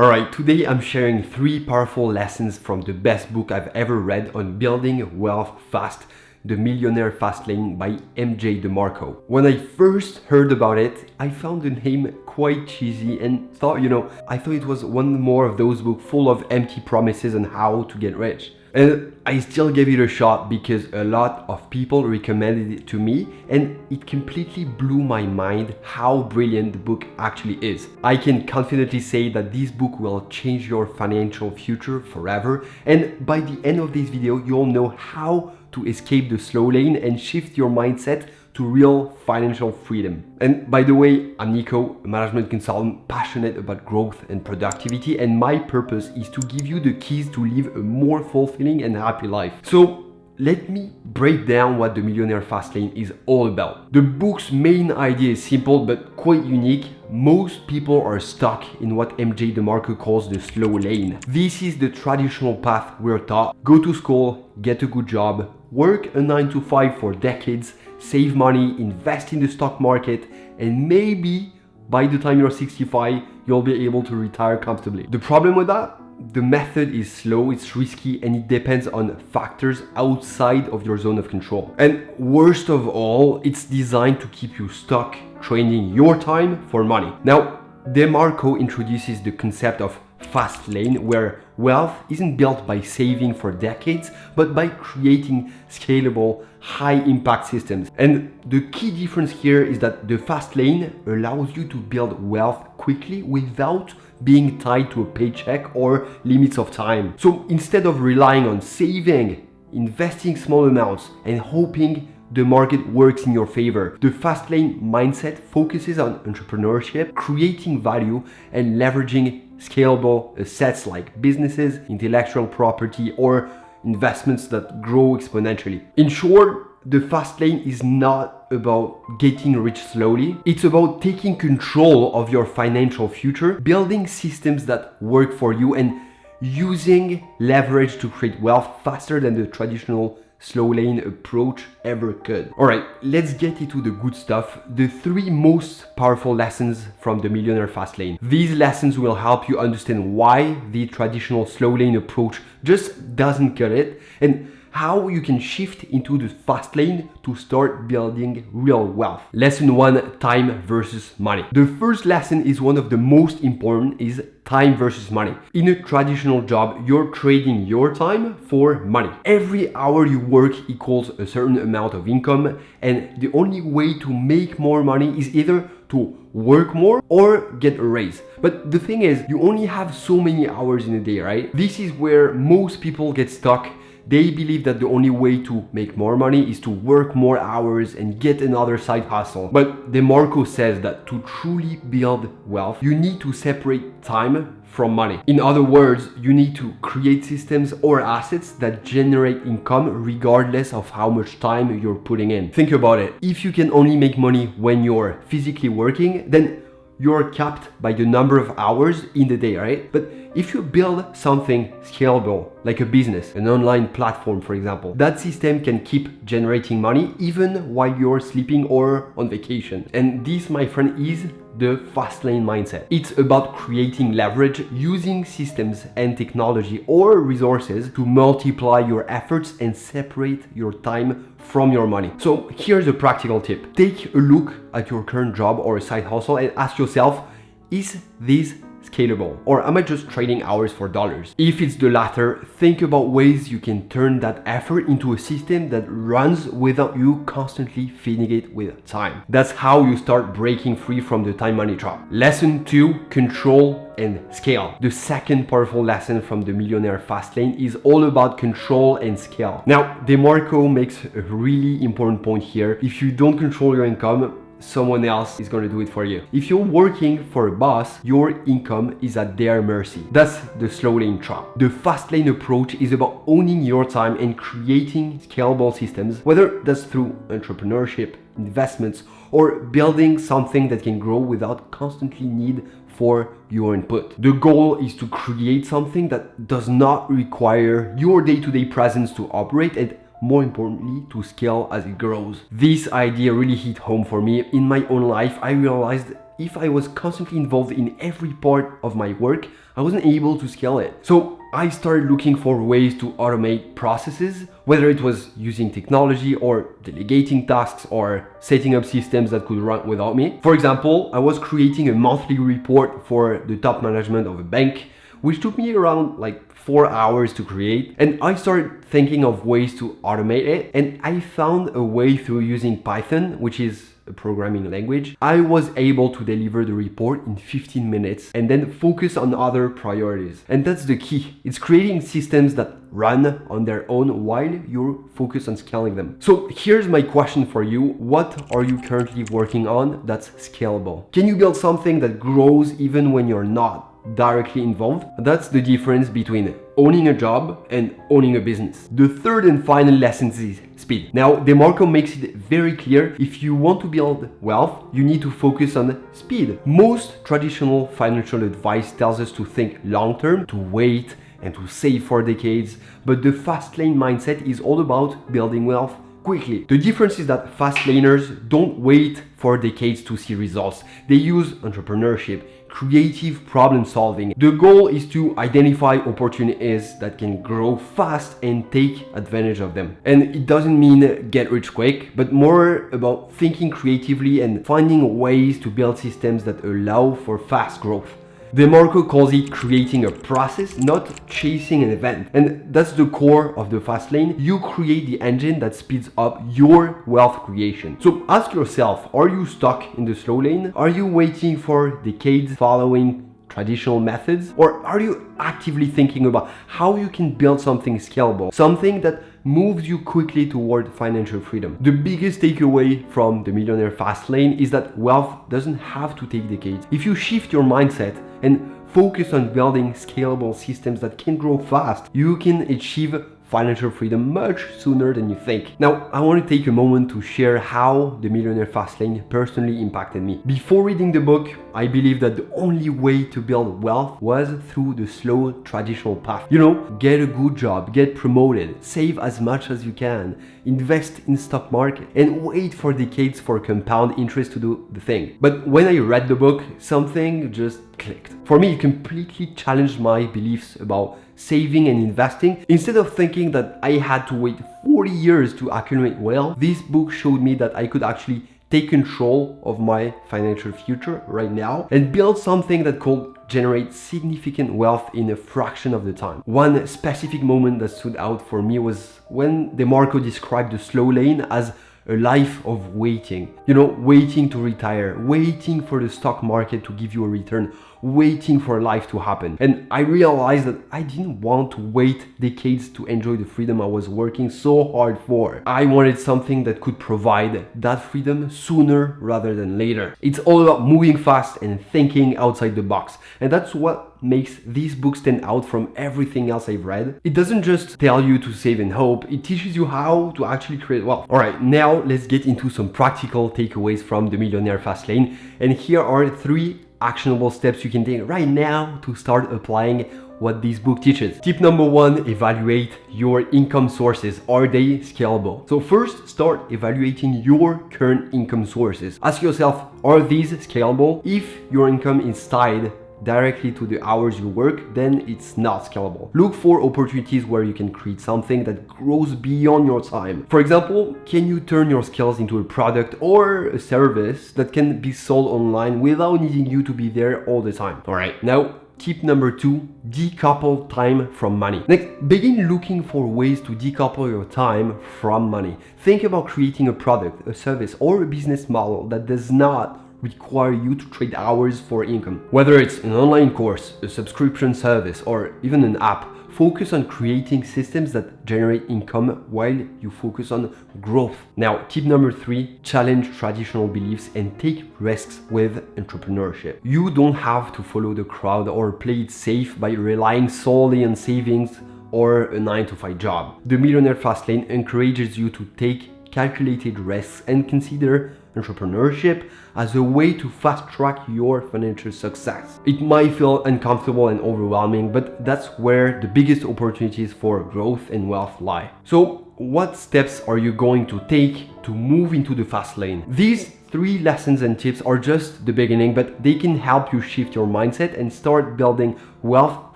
Alright, today I'm sharing 3 powerful lessons from the best book I've ever read on building wealth fast, The Millionaire Fastlane by MJ DeMarco. When I first heard about it, I found the name quite cheesy and thought, I thought it was one more of those books full of empty promises on how to get rich. And I still gave it a shot because a lot of people recommended it to me and it completely blew my mind how brilliant the book actually is. I can confidently say that this book will change your financial future forever, and by the end of this video you'll know how to escape the slow lane and shift your mindset to real financial freedom. And by the way, I'm Nico, a management consultant passionate about growth and productivity, and my purpose is to give you the keys to live a more fulfilling and happy life. So let me break down what the Millionaire Fastlane is all about. The book's main idea is simple but quite unique. Most people are stuck in what MJ DeMarco calls the slow lane. This is the traditional path we're taught. Go to school, get a good job, work a 9-to-5 for decades, save money, invest in the stock market, and maybe by the time you're 65, you'll be able to retire comfortably. The problem with that? The method is slow, it's risky, and it depends on factors outside of your zone of control. And worst of all, it's designed to keep you stuck, trading your time for money. Now, DeMarco introduces the concept of fast lane, where wealth isn't built by saving for decades, but by creating scalable, high-impact systems. And the key difference here is that the fast lane allows you to build wealth quickly without being tied to a paycheck or limits of time. So instead of relying on saving, investing small amounts, and hoping the market works in your favor, the fast lane mindset focuses on entrepreneurship, creating value, and leveraging scalable assets like businesses, intellectual property, or investments that grow exponentially. In short, the fast lane is not about getting rich slowly. It's about taking control of your financial future, building systems that work for you, and using leverage to create wealth faster than the traditional slow lane approach ever could. Alright, let's get into the good stuff. The 3 most powerful lessons from the Millionaire Fastlane. These lessons will help you understand why the traditional slow lane approach just doesn't cut it, and how you can shift into the fast lane to start building real wealth. Lesson 1, time versus money. The first lesson is one of the most important, is time versus money. In a traditional job, you're trading your time for money. Every hour you work equals a certain amount of income, and the only way to make more money is either to work more or get a raise. But the thing is, you only have so many hours in a day, right? This is where most people get stuck. They believe that the only way to make more money is to work more hours and get another side hustle. But DeMarco says that to truly build wealth, you need to separate time from money. In other words, you need to create systems or assets that generate income regardless of how much time you're putting in. Think about it. If you can only make money when you're physically working, then you're capped by the number of hours in the day, right? But if you build something scalable, like a business, an online platform, for example, that system can keep generating money even while you're sleeping or on vacation. And this, my friend, is the fast lane mindset. It's about creating leverage, using systems and technology or resources to multiply your efforts and separate your time from your money. So here's a practical tip. Take a look at your current job or a side hustle and ask yourself, is this scalable, or am I just trading hours for dollars? If it's the latter, think about ways you can turn that effort into a system that runs without you constantly feeding it with time. That's how you start breaking free from the time money trap. Lesson 2, control and scale. The second powerful lesson from the Millionaire Fastlane is all about control and scale. Now, DeMarco makes a really important point here. If you don't control your income, someone else is going to do it for you. If you're working for a boss, your income is at their mercy. That's the slow lane trap. The fast lane approach is about owning your time and creating scalable systems, whether that's through entrepreneurship, investments, or building something that can grow without constantly need for your input. The goal is to create something that does not require your day-to-day presence to operate, and more importantly, to scale as it grows. This idea really hit home for me. In my own life, I realized if I was constantly involved in every part of my work, I wasn't able to scale it. So I started looking for ways to automate processes, whether it was using technology or delegating tasks or setting up systems that could run without me. For example, I was creating a monthly report for the top management of a bank, which took me around like 4 hours to create. And I started thinking of ways to automate it. And I found a way through using Python, which is a programming language. I was able to deliver the report in 15 minutes and then focus on other priorities. And that's the key. It's creating systems that run on their own while you're focused on scaling them. So here's my question for you. What are you currently working on that's scalable? Can you build something that grows even when you're not directly involved? That's the difference between owning a job and owning a business. The third and final lesson is speed. Now, DeMarco makes it very clear, if you want to build wealth, you need to focus on speed. Most traditional financial advice tells us to think long-term, to wait, and to save for decades, but the Fastlane mindset is all about building wealth quickly. The difference is that Fastlaners don't wait for decades to see results. They use entrepreneurship, creative problem solving. The goal is to identify opportunities that can grow fast and take advantage of them. And it doesn't mean get rich quick, but more about thinking creatively and finding ways to build systems that allow for fast growth. DeMarco calls it creating a process, not chasing an event. And that's the core of the Fastlane. You create the engine that speeds up your wealth creation. So ask yourself, are you stuck in the slow lane? Are you waiting for decades following traditional methods? Or are you actively thinking about how you can build something scalable, something that moves you quickly toward financial freedom? The biggest takeaway from the Millionaire Fastlane is that wealth doesn't have to take decades. If you shift your mindset and focus on building scalable systems that can grow fast, you can achieve financial freedom much sooner than you think. Now, I want to take a moment to share how the Millionaire Fastlane personally impacted me. Before reading the book, I believed that the only way to build wealth was through the slow traditional path. You know, get a good job, get promoted, save as much as you can, invest in stock market, and wait for decades for compound interest to do the thing. But when I read the book, something just clicked. For me, it completely challenged my beliefs about saving and investing. Instead of thinking that I had to wait 40 years to accumulate wealth, this book showed me that I could actually take control of my financial future right now and build something that could generate significant wealth in a fraction of the time. One specific moment that stood out for me was when DeMarco described the slow lane as a life of waiting. You know, waiting to retire, waiting for the stock market to give you a return, waiting for life to happen. And I realized that I didn't want to wait decades to enjoy the freedom I was working so hard for. I wanted something that could provide that freedom sooner rather than later. It's all about moving fast and thinking outside the box. And that's what makes this book stand out from everything else I've read. It doesn't just tell you to save and hope, it teaches you how to actually create wealth. Alright, now let's get into some practical takeaways from the Millionaire Fastlane. And here are 3 actionable steps you can take right now to start applying what this book teaches. Tip number 1, evaluate your income sources. Are they scalable? So first, start evaluating your current income sources. Ask yourself, are these scalable? If your income is tied directly to the hours you work, then it's not scalable. Look for opportunities where you can create something that grows beyond your time. For example, can you turn your skills into a product or a service that can be sold online without needing you to be there all the time? All right, now tip number 2, decouple time from money. Next, begin looking for ways to decouple your time from money. Think about creating a product, a service, or a business model that does not require you to trade hours for income. Whether it's an online course, a subscription service, or even an app, focus on creating systems that generate income while you focus on growth. Now, tip number 3, challenge traditional beliefs and take risks with entrepreneurship. You don't have to follow the crowd or play it safe by relying solely on savings or a 9-to-5 job. The Millionaire Fastlane encourages you to take calculated risks and consider entrepreneurship as a way to fast-track your financial success. It might feel uncomfortable and overwhelming, but that's where the biggest opportunities for growth and wealth lie. So, what steps are you going to take to move into the fast lane? These 3 lessons and tips are just the beginning, but they can help you shift your mindset and start building wealth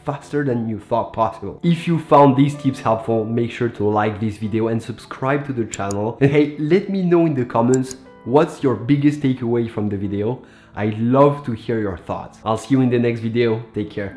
faster than you thought possible. If you found these tips helpful, make sure to like this video and subscribe to the channel. And hey, let me know in the comments what's your biggest takeaway from the video. I'd love to hear your thoughts. I'll see you in the next video. Take care.